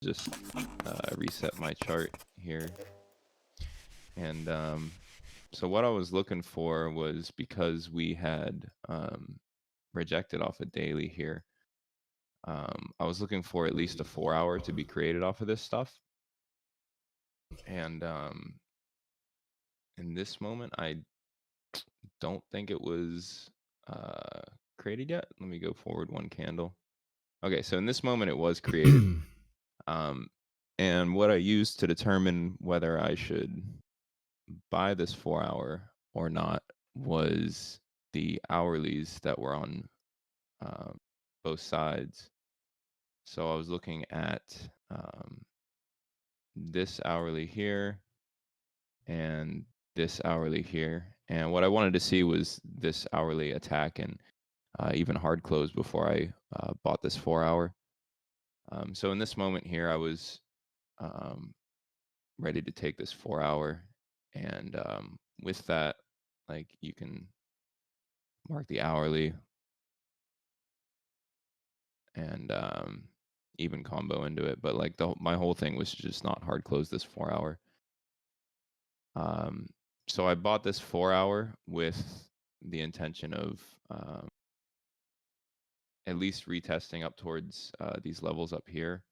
just reset my chart here. And so what I was looking for was, because we had rejected off a daily here, I was looking for at least a 4-hour to be created off of this stuff. And in this moment, I don't think it was created yet. Let me go forward one candle. Okay, so in this moment, it was created. And what I used to determine whether I should buy this 4-hour or not was the hourlies that were on both sides. So I was looking at this hourly here and this hourly here. And what I wanted to see was this hourly attack and even hard close before I bought this 4-hour. So in this moment here, I was ready to take this 4-hour. And with that, like, you can mark the hourly and even combo into it. But like my whole thing was to just not hard close this 4-hour. So I bought this 4-hour with the intention of at least retesting up towards these levels up here.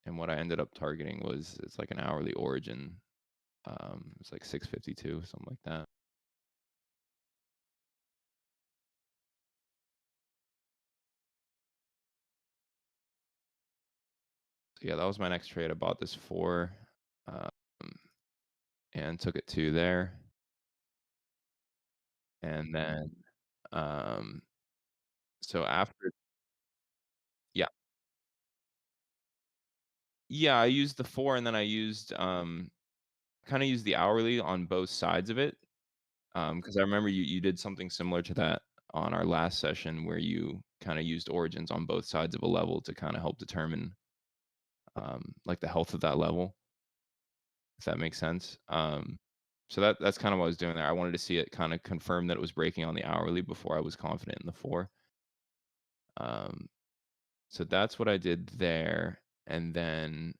And what I ended up targeting was, it's like an hourly origin. It's like 652, something like that. So yeah, that was my next trade. I bought this 4 and took it to there. And then so after, yeah. Yeah, I used the 4, and then I used kind of used the hourly on both sides of it. Because I remember you did something similar to that on our last session, where you kind of used origins on both sides of a level to kind of help determine like the health of that level, if that makes sense. So that's kind of what I was doing there. I wanted to see it kind of confirm that it was breaking on the hourly before I was confident in the 4. So that's what I did there. And then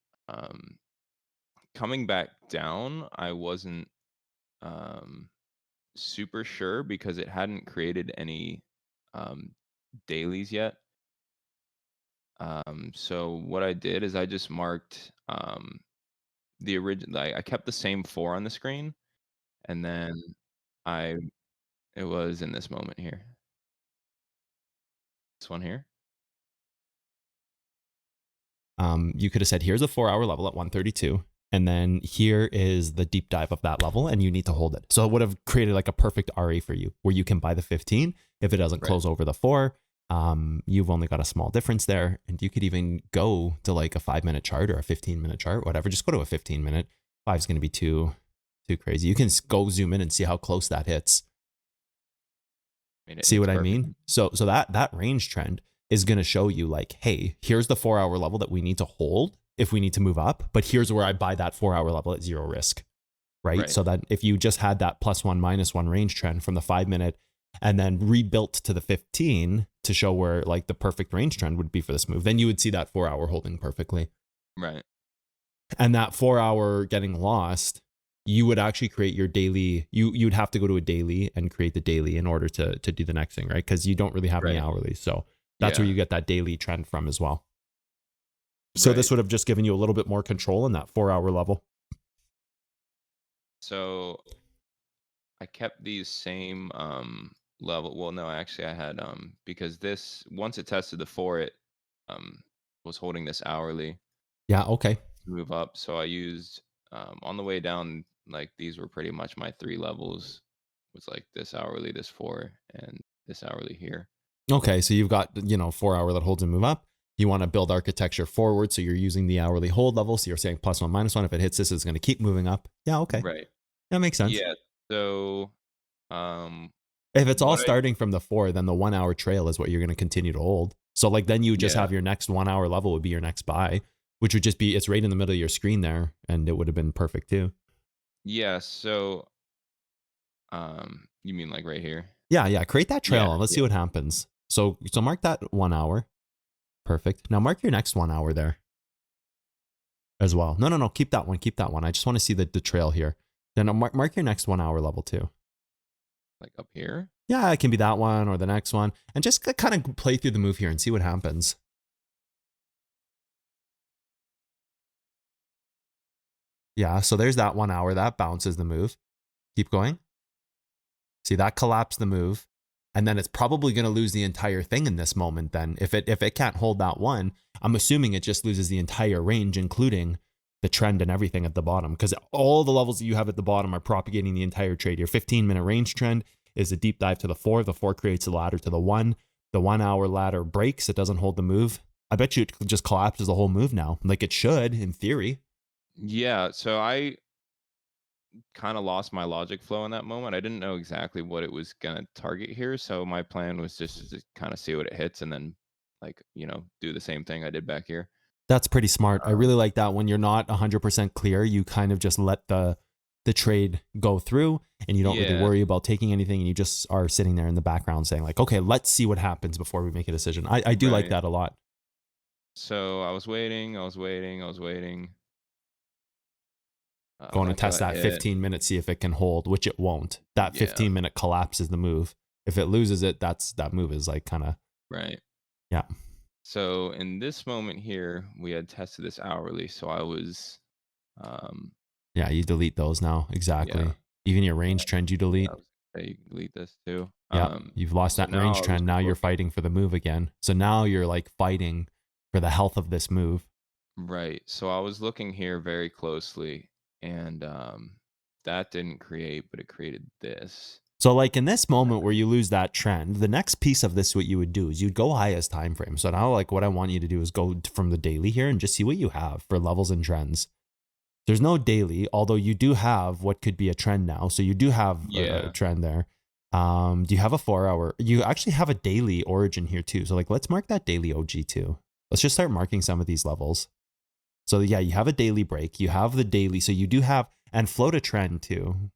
coming back down, I wasn't super sure because it hadn't created any dailies yet. So what I did is I just marked the original. I kept the same 4 on the screen, and then it was in this moment here. This one here. You could have said, here's a 4-hour level at 132. And then here is the deep dive of that level, and you need to hold it. So it would have created like a perfect RA for you, where you can buy the 15. If it doesn't close over the 4, you've only got a small difference there. And you could even go to like a 5-minute chart or a 15-minute chart, whatever. Just go to a 15-minute. 5 is going to be too crazy. You can go zoom in and see how close that hits. See what I mean? So that range trend is going to show you like, hey, here's the 4-hour level that we need to hold if we need to move up, but here's where I buy that 4-hour level at 0 risk, right? So that if you just had that +1, -1 range trend from the 5-minute and then rebuilt to the 15 to show where like the perfect range trend would be for this move, then you would see that 4-hour holding perfectly. Right. And that 4-hour getting lost, you would actually create your daily. You'd have to go to a daily and create the daily in order to do the next thing, right? Because you don't really have any hourly. So that's where you get that daily trend from as well. So this would have just given you a little bit more control in that 4-hour level. So I kept these same level. Well, no, actually I had because this, once it tested the 4, it was holding this hourly. Yeah, okay. To move up. So I used on the way down, like these were pretty much my 3 levels. It was like this hourly, this 4, and this hourly here. Okay, so you've got 4-hour that holds and move up. You want to build architecture forward, so you're using the hourly hold level. So you're saying +1, -1. If it hits this, it's going to keep moving up. Yeah, okay. Right. That makes sense. Yeah. So if it's all starting from the 4, then the 1-hour trail is what you're going to continue to hold. So like then you just have your next 1-hour level would be your next buy, which would just be, it's right in the middle of your screen there, and it would have been perfect too. Yeah. So you mean like right here? Yeah. Create that trail and let's see what happens. So mark that 1 hour. Perfect. Now mark your next 1 hour there as well. No, no, no. Keep that one. Keep that one. I just want to see the trail here. Then mark your next 1 hour level too. Like up here? Yeah, it can be that one or the next one. And just kind of play through the move here and see what happens. Yeah, so there's that 1 hour. That bounces the move. Keep going. See, that collapsed the move. And then it's probably going to lose the entire thing in this moment then. If it can't hold that one, I'm assuming it just loses the entire range, including the trend and everything at the bottom, because all the levels that you have at the bottom are propagating the entire trade. Your 15-minute range trend is a deep dive to the 4. The 4 creates a ladder to the 1. The 1 hour ladder breaks. It doesn't hold the move. I bet you it just collapses the whole move now. Like it should, in theory. Yeah, so I kind of lost my logic flow in that moment. I didn't know exactly what it was gonna target here, so my plan was just to kind of see what it hits and then, like, do the same thing I did back here. That's pretty smart. I Um, really like that. When you're not 100% clear, you kind of just let the trade go through and you don't really yeah, worry about taking anything, and you just are sitting there in the background saying like, okay, let's see what happens before we make a decision. I do like right. that a lot. So I was waiting, I was waiting, I was waiting. Going to Until test it that hit. 15 minutes, see if it can hold, which it won't. That Yeah, 15-minute collapse is the move. If it loses it, that move is like kind of, right. yeah. So in this moment here, we had tested this hourly, so I was, um, Yeah, you delete those now. yeah, Exactly. Even your yeah, range trend you yeah, delete. I was gonna say you can delete this too. Yep. You've lost So that now range I was trend. Now you're looking. fighting for the move again. So now you're like fighting for the health of this move. Right. So I was looking here very closely, and that didn't create, but it created this. So like in this moment where you lose that trend, the next piece of this, what you would do is you'd go highest time frame. So now like what I want you to do is go from the daily here and just see what you have for levels and trends. There's no daily, although you do have what could be a trend now. So you do have a Yeah. trend there. Do you have a 4 hour? You actually have a daily origin here too. So like let's mark that daily OG too. Let's just start marking some of these levels. So yeah, you have a daily break. You have the daily. So you do have, and float a trend too.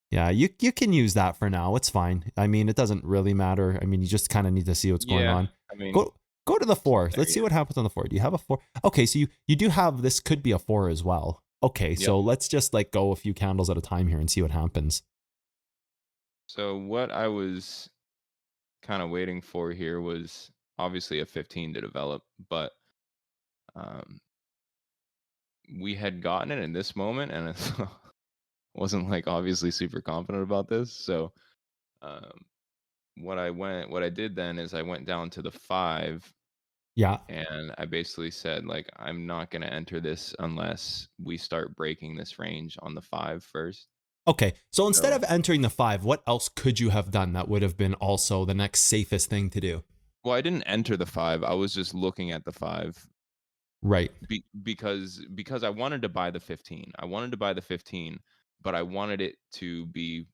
Yeah, you can use that for now. It's fine. I mean, it doesn't really matter. I mean, you just kind of need to see what's going Yeah. on. I mean, Go to the it's not 4. there Let's see yet. what happens on the 4. Do you have a 4? Okay, so you do have, this could be a 4 as well. Okay, Yep. so let's just like go a few candles at a time here and see what happens. So what I was kind of waiting for here was obviously a 15 to develop, but um, we had gotten it in this moment, and it wasn't like obviously super confident about this. So um, what I did then is I went down to the 5, Yeah. and I basically said, like, I'm not going to enter this unless we start breaking this range on the 5 first. Okay, so instead So, of entering the 5, what else could you have done that would have been also the next safest thing to do? well, I didn't enter the 5. I was just looking at the 5 Right. because I wanted to buy the 15. I wanted to buy the 15, but I wanted it to be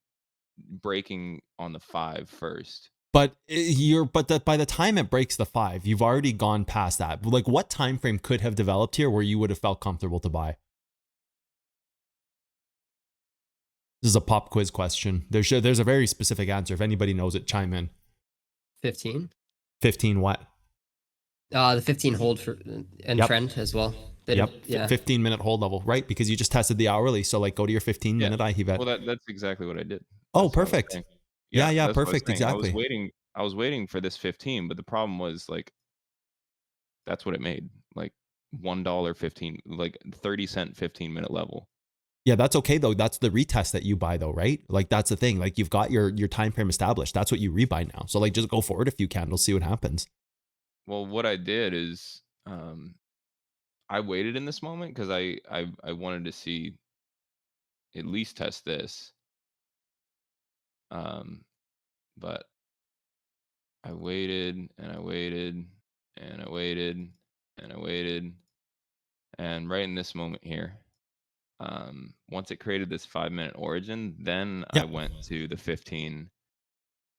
breaking on the 5 first. But by the time it breaks the 5, you've already gone past that. Like what time frame could have developed here where you would have felt comfortable to buy? This is a pop quiz question. There's a very specific answer. If anybody knows it, chime in. 15. 15 what? The 15 hold for and Yep. trend as well. Yep. Yeah. 15-minute hold level, right? Because you just tested the hourly. So like go to your Yeah. 15-minute IHE bet. Well, that's exactly what I did. Oh, That's what I was perfect. saying. Yeah, Yeah, yeah, that's what I was perfect. saying. Exactly. I was waiting for this 15, but the problem was, like, that's what it made. Like, $1.15, like 30-cent 15-minute level. Yeah, that's okay though. That's the retest that you buy though, right? Like that's the thing. Like you've got your time frame established. That's what you rebuy now. So like just go forward a few candles, see what happens. Well, what I did is, I waited in this moment because I wanted to see, at least test this. Um, but I waited and I waited and I waited and I waited, and right in this moment here, once it created this 5-minute origin, then I Yeah. went to the 15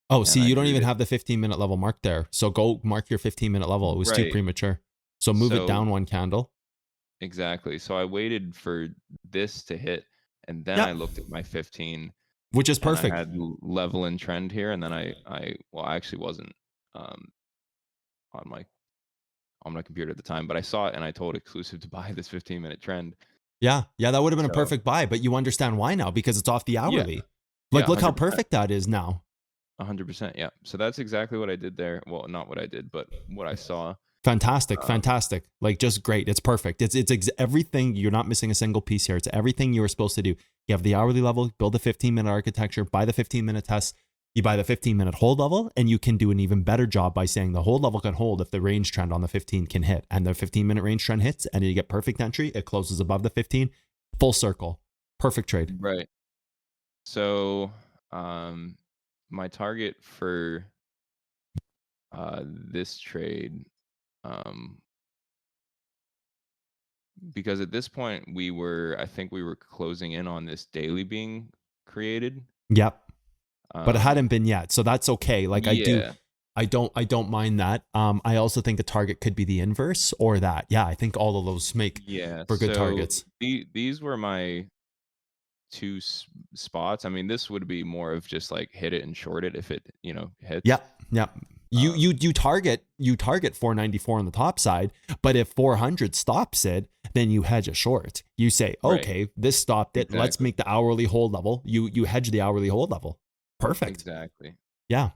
Oh, and see, I you don't drew even it. have the 15-minute level marked there. So go mark your 15-minute level. It was too Right. premature. So move it So down one candle. exactly. So I waited for this to hit, and then Yeah. I looked at my 15, Which is and I perfect. had level and trend here, and then I well, I actually wasn't. Um, on my computer at the time, but I saw it and I told Exclusive to buy this 15-minute trend. Yeah, yeah, that would have been a So perfect buy, but you understand why now because it's off the yeah, hourly. yeah, Like, look how 100%. perfect that is now. 100%, yeah. So that's exactly what I did there. Well, not what I did, but what I saw. Fantastic, Um, fantastic. Like, just great. It's perfect. It's everything. You're not missing a single piece here. It's everything you were supposed to do. You have the hourly level, build a 15-minute architecture, buy the 15-minute test, you buy the 15-minute hold level, and you can do an even better job by saying the hold level can hold if the range trend on the 15 can hit. And the 15-minute range trend hits, and you get perfect entry. It closes above the 15. Full circle. Perfect trade. right. So, my target for this trade, um, because at this point I think we were closing in on this daily being created. Yep. But it Um, hadn't been yet. So that's okay. Like, yeah, I don't mind that. I also think the target could be the inverse or that. Yeah, I think all of those make yeah. for good So targets. these were my two spots. I mean, this would be more of just like hit it and short it if it, hits. Yep, yep. Um, You target 494 on the top side, but if 400 stops it, then you hedge a short. You say, right. okay, this stopped it. Let's Exactly. make the hourly hold level. You hedge the hourly hold level. Perfect. Exactly. Yeah.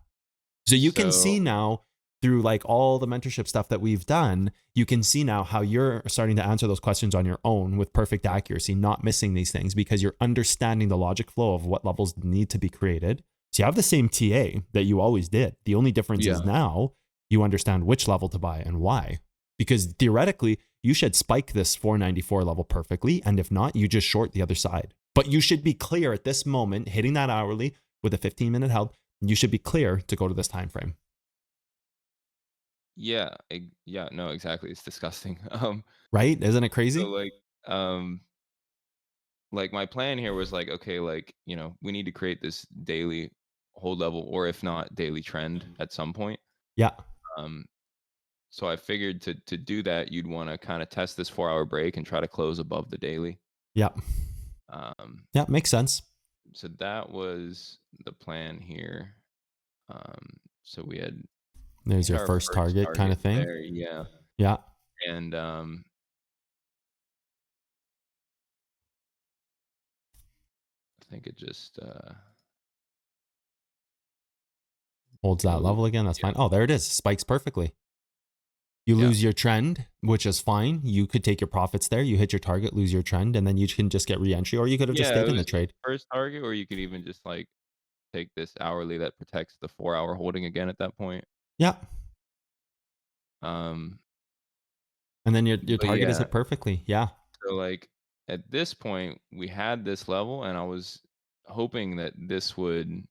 So you can So see now through like all the mentorship stuff that we've done, you can see now how you're starting to answer those questions on your own with perfect accuracy, not missing these things because you're understanding the logic flow of what levels need to be created. So you have the same TA that you always did. The only difference is yeah, now you understand which level to buy and why. Because theoretically, you should spike this 494 level perfectly. And if not, you just short the other side. But you should be clear at this moment, hitting that hourly with a 15-minute held, you should be clear to go to this time frame. yeah, yeah. No, exactly. It's disgusting. Right? Isn't it So crazy? um, like my plan here was like, okay, like we need to create this daily hold level, or if not, daily trend at some point. Yeah. Um, so I figured to do that, you'd want to kind of test this 4-hour break and try to close above the daily. Yeah. Um, Yeah. Makes sense. so that was the plan here. So we had There's hit your our first first target kind target of thing. there, yeah. Yeah. And I think it just Holds that closed. level again. That's Yeah. fine. Oh, there it is. Spikes perfectly. You Yeah. lose your trend, which is fine. You could take your profits there. You hit your target, lose your trend, and then you can just get re-entry, or you could have just Yeah, stayed it in the was trade. first target, or you could even just like take this hourly that protects the 4-hour holding again at that point. Yeah. Um, And then your but target is yeah, hit perfectly. Yeah. so like at this point we had this level, and I was hoping that this would,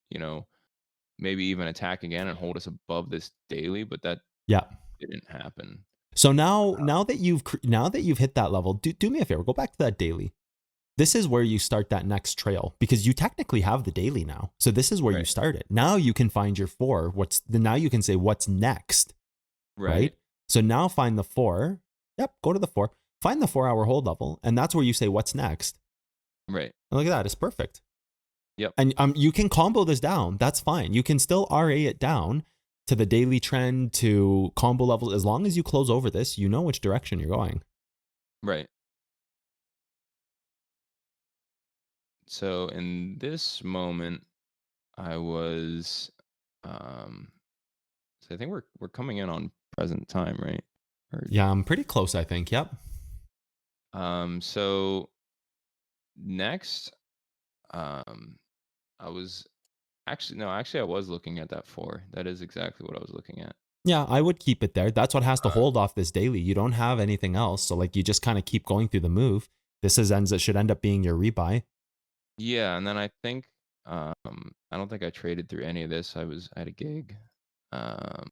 maybe even attack again and hold us above this daily, but that Yeah. didn't happen. So now that you've hit that level, do me a favor, go back to that daily. This is where you start that next trail because you technically have the daily now. So this is where you Right. start it. Now you can find your four. Now you can say what's next, Right. right? So now find the four. Yep, go to the four. Find the 4-hour hold level, and that's where you say what's next. Right. And look at that, it's perfect. Yep. And you can combo this down. That's fine. You can still RA it down to the daily trend to combo levels as long as you close over this. You know which direction you're going. Right. So in this moment, I was, so I think we're coming in on present time, right? Or Yeah, I'm pretty close. I think. Yep. so next, um, I was actually no, actually I was looking at that 4. That is exactly what I was looking at. Yeah, I would keep it there. That's what has to Uh, hold off this daily. You don't have anything else. So like you just kind of keep going through the move. This is ends that should end up being your rebuy. yeah, and then I think, I don't think I traded through any of this. I had a gig. Um,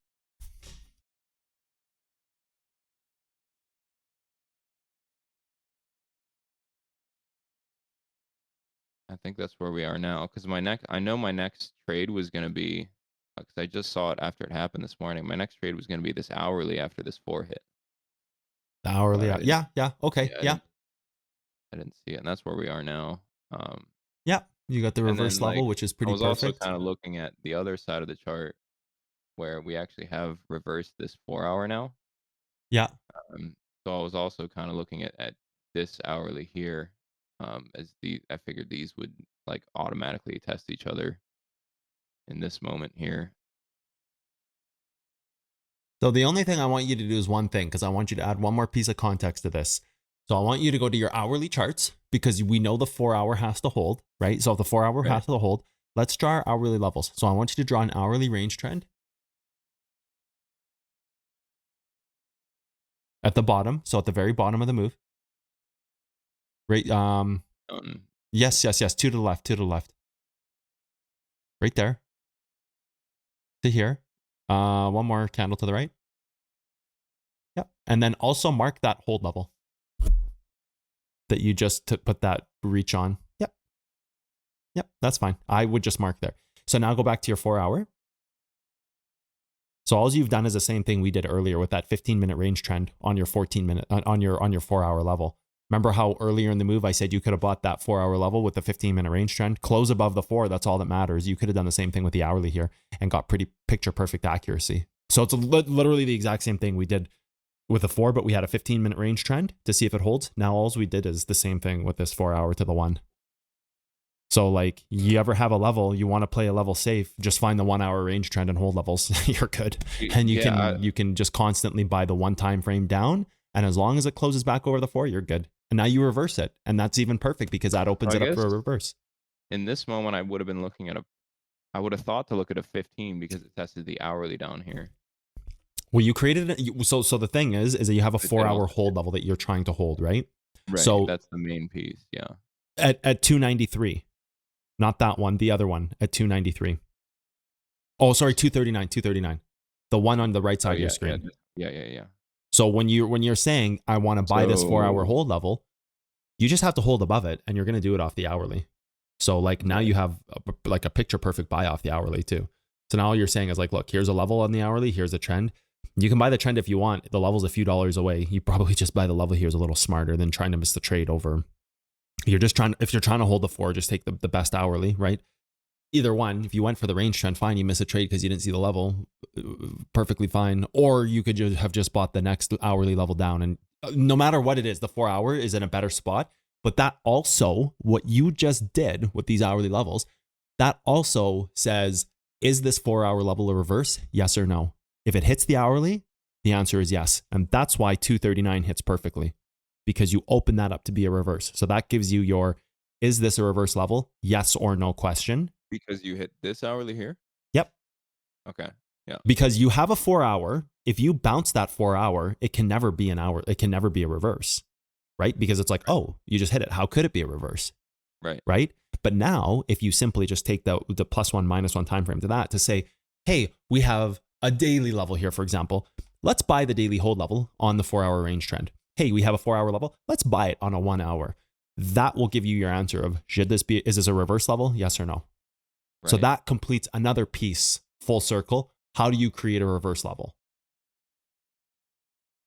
I think that's where we are now, because I know my next trade was gonna be, because I just saw it after it happened this morning. My next trade was gonna be this hourly after this 4 hit, The but hourly. I didn't. Yeah, yeah. Okay. Yeah, Yeah. I didn't see it, and that's where we are now. Yeah. You got the And reverse then level, like which is I pretty was also perfect. kind of looking at the other side of the chart, where we actually have reversed this 4-hour now. Yeah. So I was also kind of looking at this hourly here, as I figured these would like automatically test each other in this moment here. So the only thing I want you to do is one thing, because I want you to add one more piece of context to this. So I want you to go to your hourly charts, because we know the 4-hour has to hold, right? So if the 4-hour Right. has to hold, let's draw our hourly levels. So I want you to draw an hourly range trend at the bottom. So at the very bottom of the move. Right. Yes. Two to the left. Right there. To here. One more candle to the right. Yep. And then also mark that hold level that you just put that reach on. Yep. That's fine. I would just mark there. So now go back to your 4-hour. So all you've done is the same thing we did earlier with that 15-minute range trend on your 14-minute on your 4-hour level. Remember how earlier in the move I said you could have bought that 4-hour level with the 15-minute range trend? Close above the 4, that's all that matters. You could have done the same thing with the hourly here and got pretty picture perfect accuracy. So it's literally the exact same thing we did with the 4, but we had a 15-minute range trend to see if it holds. Now all we did is the same thing with this 4-hour to the 1. So like, you ever have a level, you want to play a level safe, just find the 1-hour range trend and hold levels. You're good. And you can just constantly buy the 1 time frame down. And as long as it closes back over the 4, you're good. And now you reverse it. And that's even perfect, because that opens it up for a reverse. In this moment, I would have been looking at I would have thought to look at a 15, because it tested the hourly down here. Well, you created it. So the thing is that you have a 4-hour hold level that you're trying to hold, right? Right. So that's the main piece. Yeah. At 293. Not that one, the other one at 293. Oh, sorry, 239. The one on the right side of your screen. Yeah. So when you're saying I want to buy this 4-hour hold level, you just have to hold above it, and you're going to do it off the hourly. So like now you have like a picture perfect buy off the hourly too. So now all you're saying is like, look, here's a level on the hourly, here's a trend. You can buy the trend if you want. The level's a few dollars away. You probably just buy the level here is a little smarter than trying to miss the trade over. If you're trying to hold the 4, just take the best hourly, right? Either one. If you went for the range trend, fine, you miss a trade because you didn't see the level, perfectly fine. Or you could have just bought the next hourly level down. And no matter what it is, the 4-hour is in a better spot. But that also, what you just did with these hourly levels, that also says, is this 4-hour level a reverse? Yes or no? If it hits the hourly, the answer is yes. And that's why 239 hits perfectly, because you open that up to be a reverse. So that gives you your, is this a reverse level? Yes or no question. Because you hit this hourly here? Yep. Okay. Yeah. Because you have a 4-hour. If you bounce that 4-hour, it can never be an hour. It can never be a reverse, right? Because it's like, oh, you just hit it. How could it be a reverse? Right. Right. But now if you simply just take the +1, -1 time frame to that to say, hey, we have a daily level here, for example, let's buy the daily hold level on the 4-hour range trend. Hey, we have a 4-hour level. Let's buy it on a 1-hour. That will give you your answer of, is this a reverse level? Yes or no? Right. So that completes another piece, full circle. How do you create a reverse level?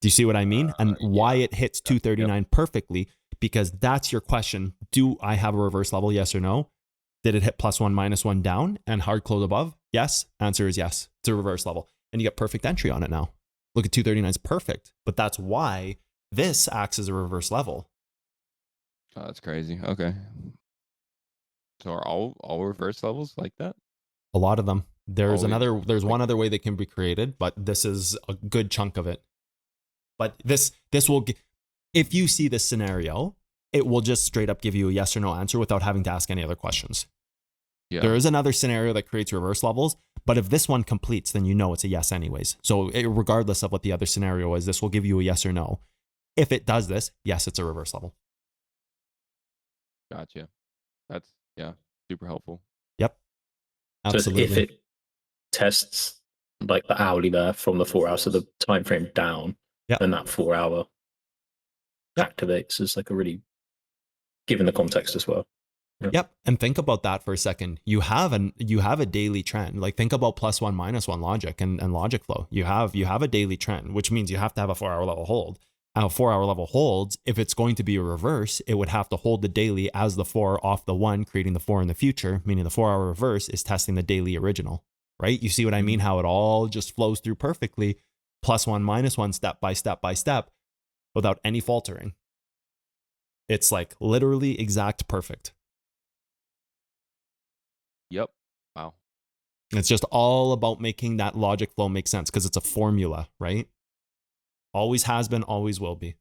Do you see what I mean? And why it hits 239 perfectly? Because that's your question. Do I have a reverse level? Yes or no? Did it hit +1, -1 down and hard close above? Yes. Answer is yes. It's a reverse level. And you get perfect entry on it now. Look at 239 is perfect. But that's why this acts as a reverse level. Oh, that's crazy. Okay. So are all reverse levels like that? A lot of them. There's one other way that can be created, but this is a good chunk of it. But this will, if you see this scenario, it will just straight up give you a yes or no answer without having to ask any other questions. Yeah. There is another scenario that creates reverse levels, but if this one completes, then you know it's a yes anyways. So regardless of what the other scenario is, this will give you a yes or no. If it does this, yes, it's a reverse level. Gotcha. That's, super helpful. Yep. Absolutely. So if it tests like the hourly there from the 4 hours, so the time frame down, then that 4-hour activates as like a really, given the context as well. Yep. And think about that for a second. You have a daily trend. Like think about +1, -1 logic and logic flow. You have a daily trend, which means you have to have a 4-hour level hold. And a 4-hour level holds, if it's going to be a reverse, it would have to hold the daily as the 4 off the 1, creating the 4 in the future, meaning the 4-hour reverse is testing the daily original. right? You see what I mean? How it all just flows through perfectly, +1, -1, step by step by step, without any faltering. It's like literally exact perfect. Yep. Wow. It's just all about making that logic flow make sense because it's a formula, right? Always has been, always will be.